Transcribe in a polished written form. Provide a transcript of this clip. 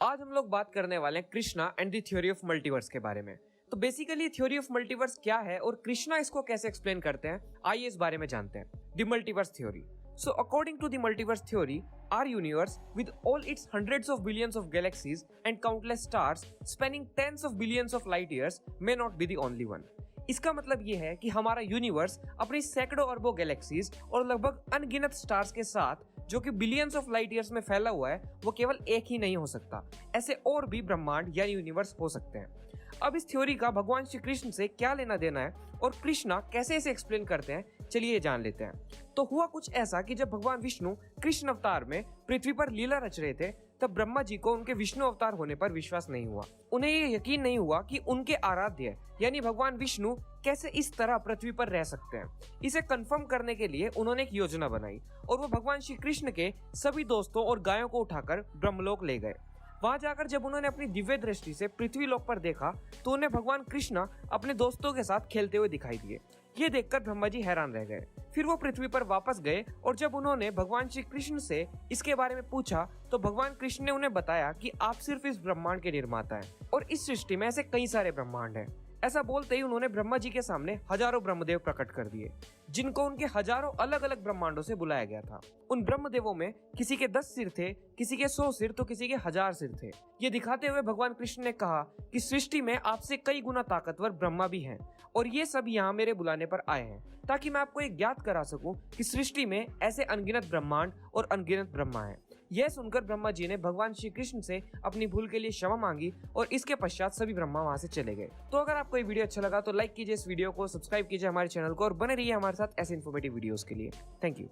आज हम लोग बात करने वाले हैं Krishna and the theory of multiverse के बारे में। तो बेसिकली थ्योरी ऑफ मल्टीवर्स क्या है और कृष्णा इसको कैसे एक्सप्लेन करते हैं, आइए इस बारे में जानते हैं। The multiverse theory. So according to the multiverse theory, our universe with all its hundreds of billions of galaxies and countless stars spanning tens of billions of light years may not be the only one. इसका मतलब ये है कि हमारा universe अपनी सैकड़ों अरबों galaxies और लगभग अनगिनत स्टार्स के साथ जो कि बिलियंस ऑफ लाइट ईयर्स में फैला हुआ है, वो केवल एक ही नहीं हो सकता। ऐसे और भी ब्रह्मांड या यूनिवर्स हो सकते हैं। अब इस थ्योरी का भगवान श्री कृष्ण से क्या लेना देना है और कृष्णा कैसे इसे एक्सप्लेन करते हैं, चलिए ये जान लेते हैं। तो हुआ कुछ ऐसा कि जब भगवान विष्णु कृष्ण अवतार में पृथ्वी पर लीला रच रहे थे, तब ब्रह्मा जी को उनके विष्णु अवतार होने पर विश्वास नहीं हुआ। उन्हें ये यकीन नहीं हुआ कि उनके आराध्य यानी भगवान विष्णु कैसे इस तरह पृथ्वी पर रह सकते हैं। इसे कंफर्म करने के लिए उन्होंने एक योजना बनाई और वो भगवान श्री कृष्ण के सभी दोस्तों और गायों को उठाकर ब्रह्मलोक ले गए। वहां जाकर जब उन्होंने अपनी दिव्य दृष्टि से पृथ्वी लोक पर देखा तो उन्हें भगवान कृष्णा अपने दोस्तों के साथ खेलते हुए दिखाई दिए। ये देखकर ब्रह्मा जी हैरान रह गए। फिर वो पृथ्वी पर वापस गए और जब उन्होंने भगवान श्री कृष्ण से इसके बारे में पूछा तो भगवान कृष्ण ने उन्हें बताया कि आप सिर्फ इस ब्रह्मांड के निर्माता हैं और इस सृष्टि में ऐसे कई सारे ब्रह्मांड हैं। ऐसा बोलते ही उन्होंने ब्रह्मा जी के सामने हजारों ब्रह्मदेव प्रकट कर दिए, जिनको उनके हजारों अलग अलग ब्रह्मांडों से बुलाया गया था। उन ब्रह्मदेवों में किसी के 10 सिर थे, किसी के 100 सिर तो किसी के 1000 सिर थे। ये दिखाते हुए भगवान कृष्ण ने कहा कि सृष्टि में आपसे कई गुना ताकतवर ब्रह्मा भी हैं और ये सब यहाँ मेरे बुलाने पर आए हैं ताकि मैं आपको एक ज्ञात करा सकूं कि सृष्टि में ऐसे अनगिनत ब्रह्मांड और अनगिनत ब्रह्मा हैं। यह सुनकर ब्रह्मा जी ने भगवान श्री कृष्ण से अपनी भूल के लिए क्षमा मांगी और इसके पश्चात सभी ब्रह्मा वहां से चले गए। तो अगर आपको ये वीडियो अच्छा लगा तो लाइक कीजिए इस वीडियो को, सब्सक्राइब कीजिए हमारे चैनल को और बने रहिए हमारे साथ ऐसे इन्फॉर्मेटिव वीडियोस के लिए। Thank you.